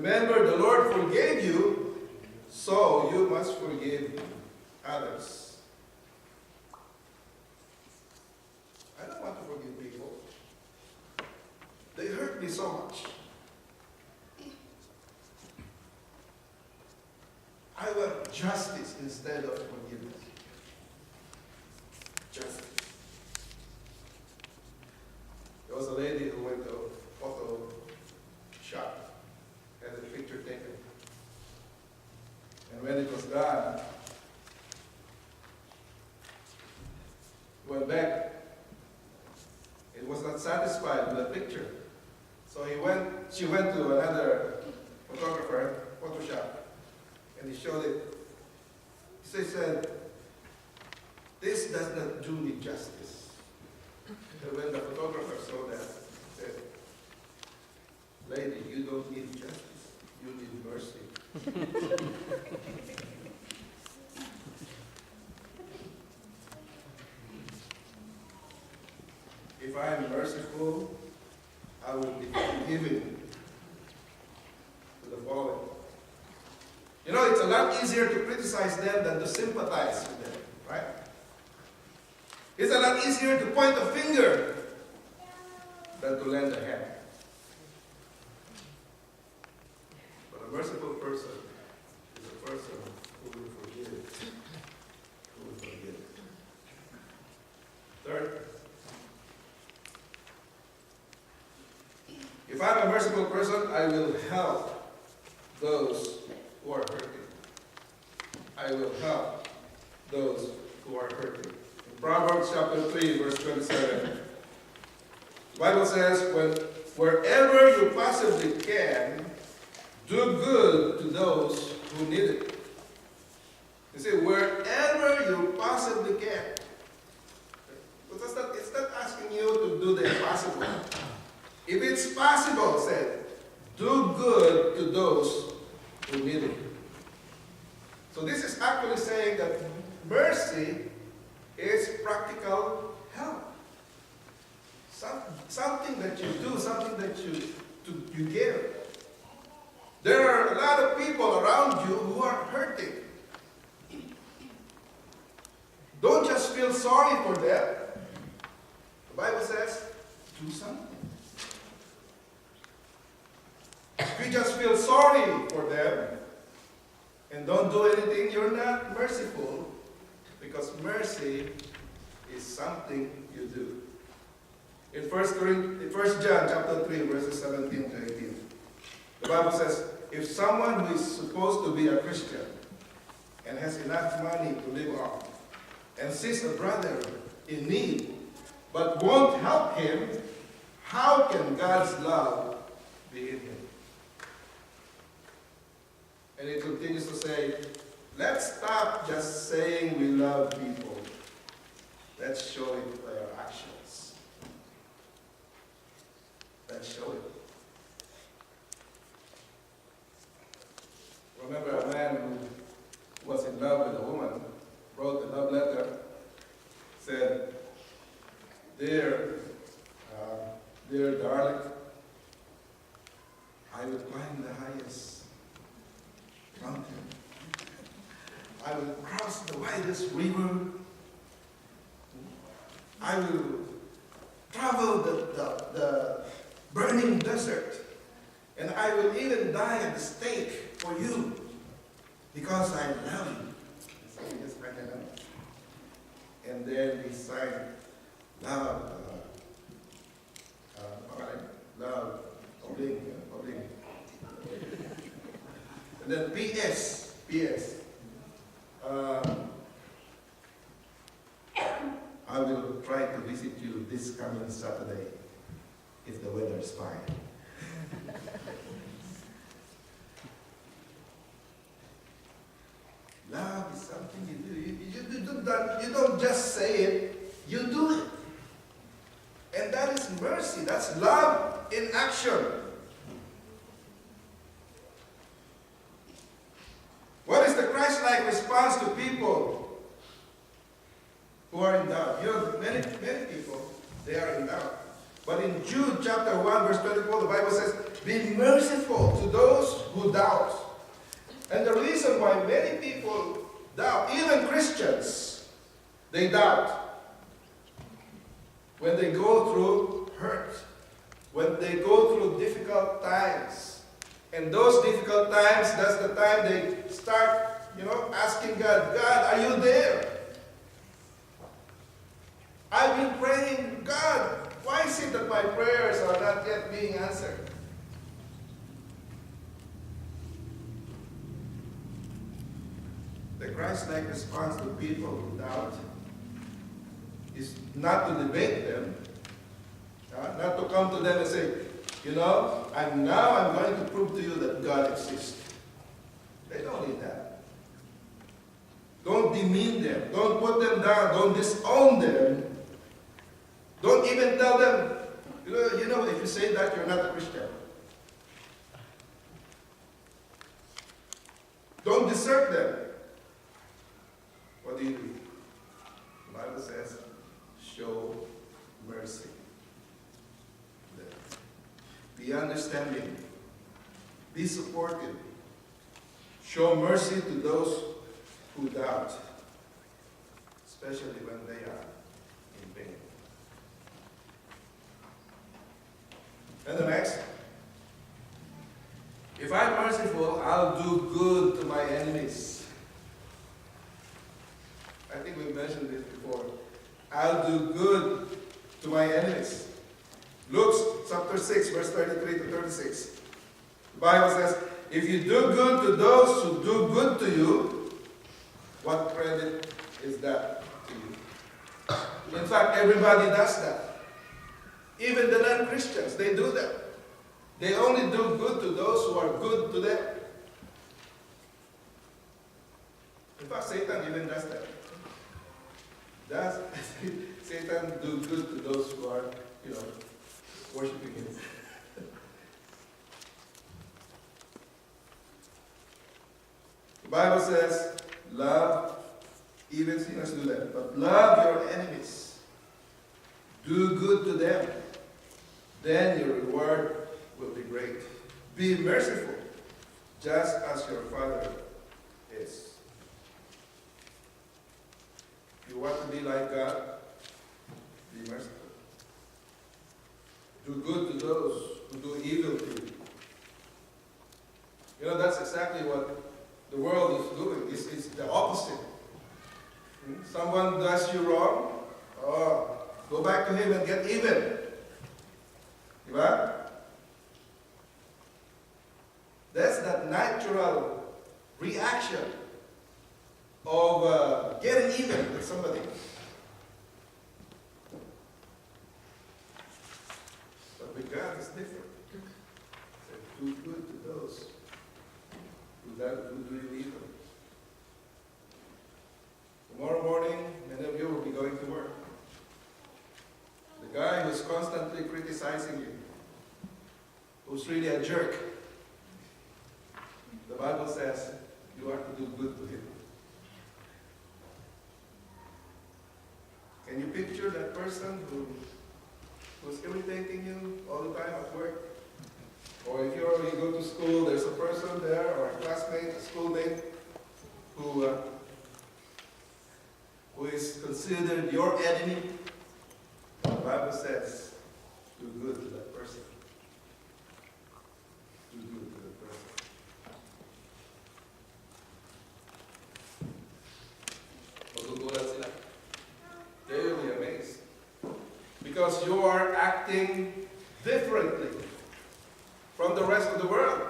Remember, the Lord forgave you, so you must forgive others. I don't want to forgive people. They hurt me so much. I want justice instead of forgiveness. Justice. There was a lady who went to a photo shop, had a picture taken. And when it was done, went back. It was not satisfied with the picture. So she went to another photographer, photo shop, and he showed it. He said, "This does not do me justice." And when the photographer saw that, he said, "Lady, you don't need justice, you need mercy." If I am merciful, I will be forgiving to the fallen. You know, it's a lot easier to criticize them than to sympathize with them, right? It's a lot easier to point a finger than to lend a hand. But a merciful person is a person who will forgive. Who will forgive. Third, if I'm a merciful person, I will help those who are hurting. I will help those who are hurting. In Proverbs chapter 3, verse 27, the Bible says, wherever you possibly can, do good to those who need it. You see, wherever you possibly can. But it's not asking you to do the impossible. If it's possible, said, do good to those who need it. So this is actually saying that mercy is practical help. Something that you do, something that you give. There are a lot of people around you who are hurting. Don't just feel sorry for them. The Bible says, do something. If you just feel sorry for them and don't do anything, you're not merciful, because mercy is something you do. In 1 John chapter 3, verses 17 to 18, the Bible says, if someone who is supposed to be a Christian and has enough money to live off and sees a brother in need but won't help him, how can God's love be in him? And it continues to say, let's stop just saying we love people. Let's show it by our actions. Let's show it. Remember a man who was in love with a woman, wrote a love letter, said, Dear darling, I will climb the highest mountain. I will cross the widest river. I will travel the burning desert. And I will even die at the stake for you, because I love you. And then he sang, love, Obling. And then P.S. I will try to visit you this coming Saturday, if the weather is fine. Love is something you do. You don't just say it, you do it. And that is mercy. That's love in action. What is the Christ-like response to people who are in doubt? You know, many people, they are in doubt. But in Jude chapter 1, verse 24, the Bible says, be merciful to those who doubt. And the reason why many people doubt, even Christians, they doubt when they go through hurt, when they go through difficult times. And those difficult times, that's the time they start, asking God, God, are you there? I've been praying, God, why is it that my prayers are not yet being answered? The Christ-like response to people who doubt is not to debate them, not to come to them and say, I'm going to prove to you that God exists. They don't need that. Don't demean them. Don't put them down. Don't disown them. Don't even tell them, if you say that, you're not a Christian. Don't desert them. What do? The Bible says, show mercy. Be understanding. Be supportive. Show mercy to those who doubt, especially when they are in pain. And the next, if I'm merciful, I'll do good to my enemies. I think we mentioned this before. I'll do good to my enemies. Luke chapter 6, verse 33 to 36. The Bible says, if you do good to those who do good to you, what credit is that to you? In fact, everybody does that. Even the non-Christians, they do that. They only do good to those who are good to them. In fact, Satan even does that. Satan do good to those who are, worshiping him. The Bible says, love, even sinners do that, but love your enemies. Do good to them. Then your reward will be great. Be merciful, just as your Father is. If you want to be like God, be merciful. Do good to those who do evil to you. That's exactly what the world is doing. It's the opposite. Someone does you wrong, go back to him and get even. Right? That's that natural reaction of getting even with somebody. But with God, it's different. So do good to those who do you evil. Tomorrow morning, many of you will be going to work. The guy who's constantly criticizing you, who's really a jerk, the Bible says you are to do good to him. Can you picture that person who's irritating you all the time at work? Or if you go to school, there's a person there, or a classmate, a schoolmate, who is considered your enemy. The Bible says, do good to that person. Do good to that person. Magugulat sila. They will be amazed. Because you are acting differently from the rest of the world.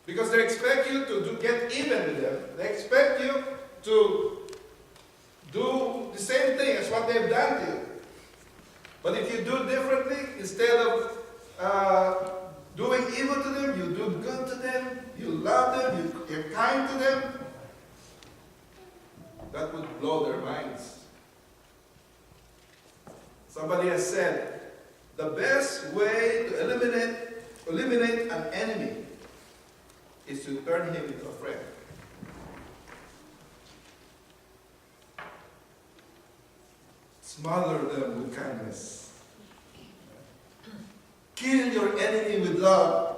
Because they expect you to get even with them. They expect you to do the same thing as what they've done to you. But if you do differently, instead of doing evil to them, you do good to them, you love them, you're kind to them, that would blow their minds. Somebody has said, the best way to eliminate an enemy is to turn him into a friend. Smother them with kindness. Kill your enemy with love.